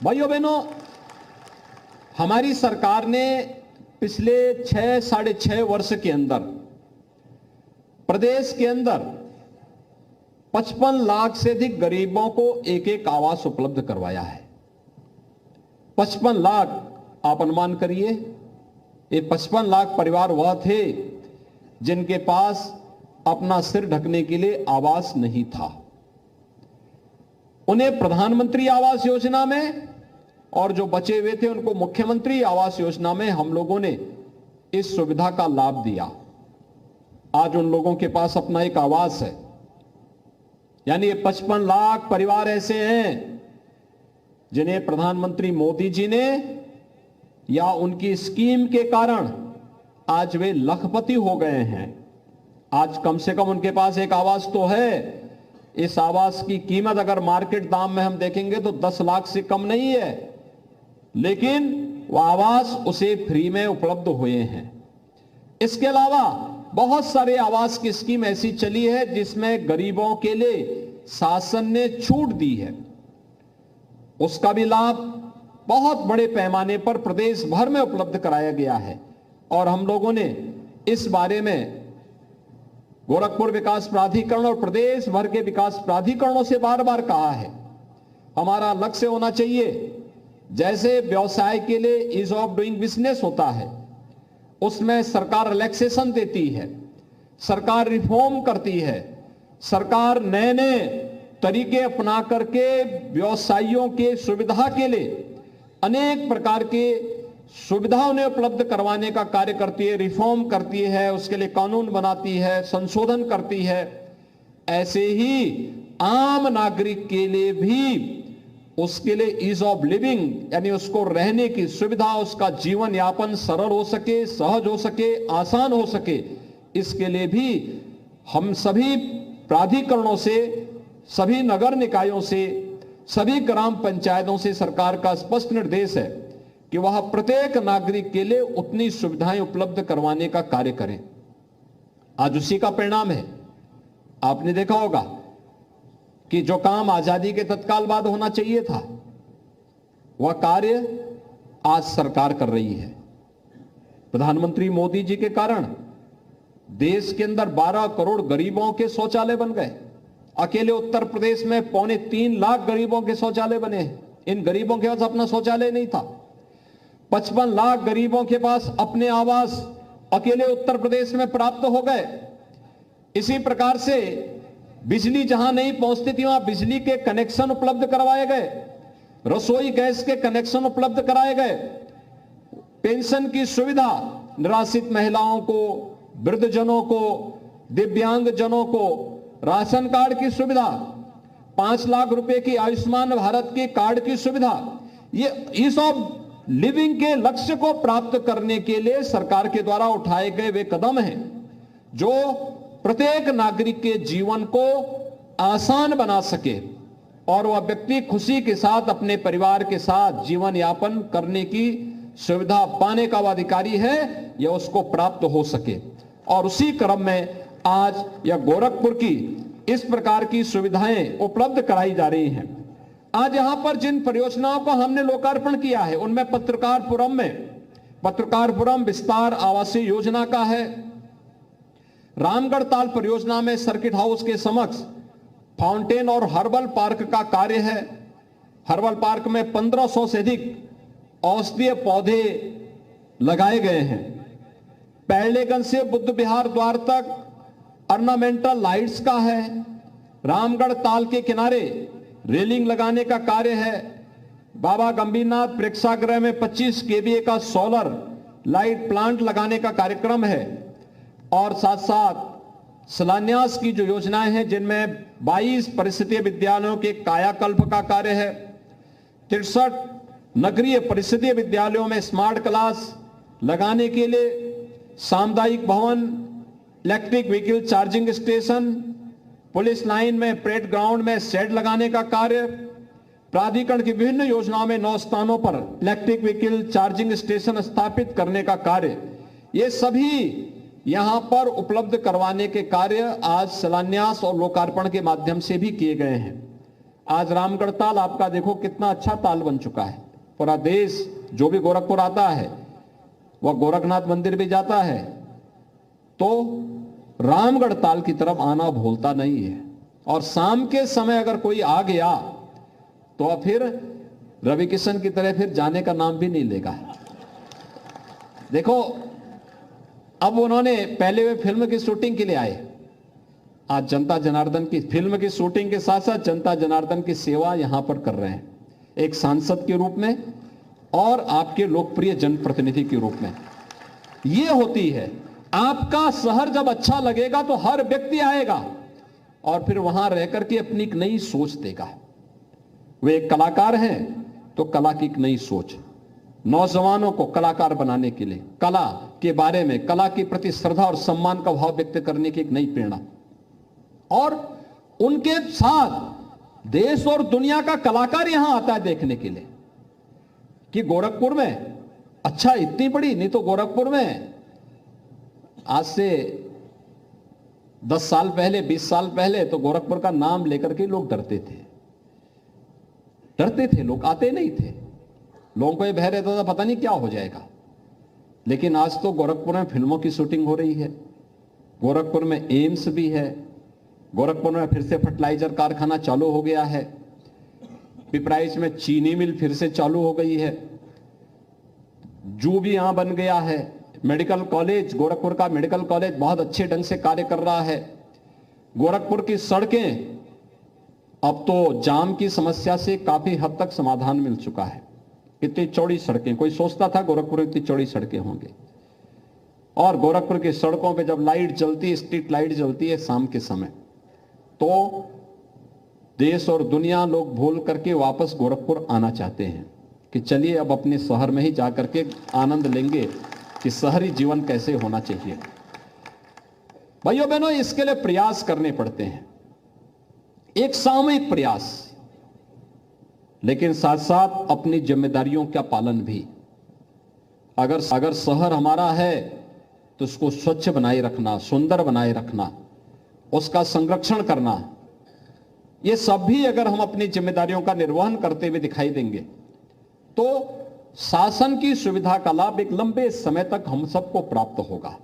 भाइयों बहनों, हमारी सरकार ने पिछले 6-6.5 वर्ष के अंदर प्रदेश के अंदर 55 लाख से अधिक गरीबों को एक एक आवास उपलब्ध करवाया है। 55 लाख, आप अनुमान करिए, ये 55 लाख परिवार वह थे जिनके पास अपना सिर ढकने के लिए आवास नहीं था। उन्हें प्रधानमंत्री आवास योजना में और जो बचे हुए थे उनको मुख्यमंत्री आवास योजना में हम लोगों ने इस सुविधा का लाभ दिया। आज उन लोगों के पास अपना एक आवास है। यानी ये 55 लाख परिवार ऐसे हैं जिन्हें प्रधानमंत्री मोदी जी ने या उनकी स्कीम के कारण आज वे लखपति हो गए हैं। आज कम से कम उनके पास एक आवास तो है। इस आवास की कीमत अगर मार्केट दाम में हम देखेंगे तो 10 लाख से कम नहीं है, लेकिन वह आवास उसे फ्री में उपलब्ध हुए हैं। इसके अलावा बहुत सारे आवास की स्कीम ऐसी चली है जिसमें गरीबों के लिए शासन ने छूट दी है। उसका भी लाभ बहुत बड़े पैमाने पर प्रदेश भर में उपलब्ध कराया गया है और हम लोगों ने इस बारे में गोरखपुर विकास प्राधिकरण और प्रदेश भर के विकास प्राधिकरणों से बार बार कहा है। हमारा लक्ष्य होना चाहिए, जैसे व्यवसाय के लिए ईज ऑफ डूइंग बिजनेस होता है, उसमें सरकार रिलैक्सेशन देती है, सरकार रिफॉर्म करती है, सरकार नए नए तरीके अपना करके व्यवसायियों के सुविधा के लिए अनेक प्रकार के सुविधा उन्हें उपलब्ध करवाने का कार्य करती है, रिफॉर्म करती है, उसके लिए कानून बनाती है, संशोधन करती है। ऐसे ही आम नागरिक के लिए भी उसके लिए ईज ऑफ लिविंग यानी उसको रहने की सुविधा, उसका जीवन यापन सरल हो सके, सहज हो सके, आसान हो सके, इसके लिए भी हम सभी प्राधिकरणों से, सभी नगर निकायों से, सभी ग्राम पंचायतों से सरकार का स्पष्ट निर्देश है कि वह प्रत्येक नागरिक के लिए उतनी सुविधाएं उपलब्ध करवाने का कार्य करें। आज उसी का परिणाम है। आपने देखा होगा कि जो काम आजादी के तत्काल बाद होना चाहिए था, वह कार्य आज सरकार कर रही है। प्रधानमंत्री मोदी जी के कारण देश के अंदर 12 करोड़ गरीबों के शौचालय बन गए। अकेले उत्तर प्रदेश में 3.25 लाख गरीबों के शौचालय बने हैं। इन गरीबों के पास अपना शौचालय नहीं था। 55 लाख गरीबों के पास अपने आवास अकेले उत्तर प्रदेश में प्राप्त हो गए। इसी प्रकार से बिजली जहां नहीं पहुंचती थी वहां बिजली के कनेक्शन उपलब्ध करवाए गए, रसोई गैस के कनेक्शन उपलब्ध कराए गए, पेंशन की सुविधा निराश्रित महिलाओं को, वृद्धजनों को, दिव्यांग जनों को राशन कार्ड की सुविधा, 5 लाख रुपए की आयुष्मान भारत के कार्ड की सुविधा, ये ईज ऑफ लिविंग के लक्ष्य को प्राप्त करने के लिए सरकार के द्वारा उठाए गए वे कदम हैं जो प्रत्येक नागरिक के जीवन को आसान बना सके और वह व्यक्ति खुशी के साथ अपने परिवार के साथ जीवन यापन करने की सुविधा पाने का वह अधिकारी है या उसको प्राप्त हो सके। और उसी क्रम में आज यह गोरखपुर की इस प्रकार की सुविधाएं उपलब्ध कराई जा रही हैं। आज यहां पर जिन परियोजनाओं को हमने लोकार्पण किया है उनमें पत्रकारपुरम विस्तार आवासीय योजना का है। रामगढ़ ताल परियोजना में सर्किट हाउस के समक्ष फाउंटेन और हर्बल पार्क का कार्य है। हर्बल पार्क में 1500 से अधिक औषधीय पौधे लगाए गए हैं। पहलेगंज से बुद्ध विहार द्वार तक ऑर्नामेंटल लाइट्स का है। रामगढ़ ताल के किनारे रेलिंग लगाने का कार्य है। बाबा गंभीरनाथ प्रेक्षागृह में 25 केवीए का सोलर लाइट प्लांट लगाने का कार्यक्रम है और साथ साथ शिलान्यास की जो योजनाएं हैं जिनमें 22 परिषदीय विद्यालयों के कायाकल्प का कार्य है। 63 नगरीय परिषदीय विद्यालयों में स्मार्ट क्लास लगाने के लिए सामुदायिक भवन, electric vehicle charging station, police line में परेड ग्राउंड में शेड लगाने का कार्य, प्राधिकरण की विभिन्न योजनाओं में 9 स्थानों पर इलेक्ट्रिक व्हीकल चार्जिंग स्टेशन स्थापित करने का कार्य, ये सभी यहां पर उपलब्ध करवाने के कार्य आज शिलान्यास और लोकार्पण के माध्यम से भी किए गए हैं। आज रामगढ़ ताल आपका देखो कितना अच्छा ताल बन चुका है। पूरा देश जो भी गोरखपुर आता है वह गोरखनाथ मंदिर भी जाता है तो रामगढ़ ताल की तरफ आना भूलता नहीं है। और शाम के समय अगर कोई आ गया तो फिर रवि किशन की तरह फिर जाने का नाम भी नहीं लेगा। देखो अब उन्होंने पहले वे फिल्म की शूटिंग के लिए आए, आज जनता जनार्दन की फिल्म की शूटिंग के साथ साथ जनता जनार्दन की सेवा यहां पर कर रहे हैं, एक सांसद के रूप में और आपके लोकप्रिय जनप्रतिनिधि के रूप में। यह होती है, आपका शहर जब अच्छा लगेगा तो हर व्यक्ति आएगा और फिर वहां रहकर के अपनी एक नई सोच देगा। वे एक कलाकार हैं तो कला की एक नई सोच, नौजवानों को कलाकार बनाने के लिए, कला के बारे में, कला के प्रति श्रद्धा और सम्मान का भाव व्यक्त करने की एक नई प्रेरणा। और उनके साथ देश और दुनिया का कलाकार यहां आता है देखने के लिए कि गोरखपुर में अच्छा इतनी बड़ी, नहीं तो गोरखपुर में आज से 10 साल पहले, 20 साल पहले तो गोरखपुर का नाम लेकर के लोग डरते थे लोग आते नहीं थे। लोगों को यह भय रहता था पता नहीं क्या हो जाएगा। लेकिन आज तो गोरखपुर में फिल्मों की शूटिंग हो रही है, गोरखपुर में एम्स भी है, गोरखपुर में फिर से फर्टिलाइजर कारखाना चालू हो गया है, पिपराइच में चीनी मिल फिर से चालू हो गई है, जू भी यहां बन गया है, मेडिकल कॉलेज, गोरखपुर का मेडिकल कॉलेज बहुत अच्छे ढंग से कार्य कर रहा है। गोरखपुर की सड़कें अब तो जाम की समस्या से काफी हद तक समाधान मिल चुका है। इतनी चौड़ी सड़कें, कोई सोचता था गोरखपुर में इतनी चौड़ी सड़कें होंगी। और गोरखपुर की सड़कों पे जब लाइट जलती है, स्ट्रीट लाइट जलती है शाम के समय, तो देश और दुनिया लोग भूल करके वापस गोरखपुर आना चाहते हैं कि चलिए अब अपने शहर में ही जाकर के आनंद लेंगे कि शहरी जीवन कैसे होना चाहिए। भाइयों बहनों, इसके लिए प्रयास करने पड़ते हैं, एक सामूहिक प्रयास, लेकिन साथ साथ अपनी जिम्मेदारियों का पालन भी। अगर शहर हमारा है तो उसको स्वच्छ बनाए रखना, सुंदर बनाए रखना, उसका संरक्षण करना, ये सब भी अगर हम अपनी जिम्मेदारियों का निर्वहन करते हुए दिखाई देंगे तो शासन की सुविधा का लाभ एक लंबे समय तक हम सबको प्राप्त होगा।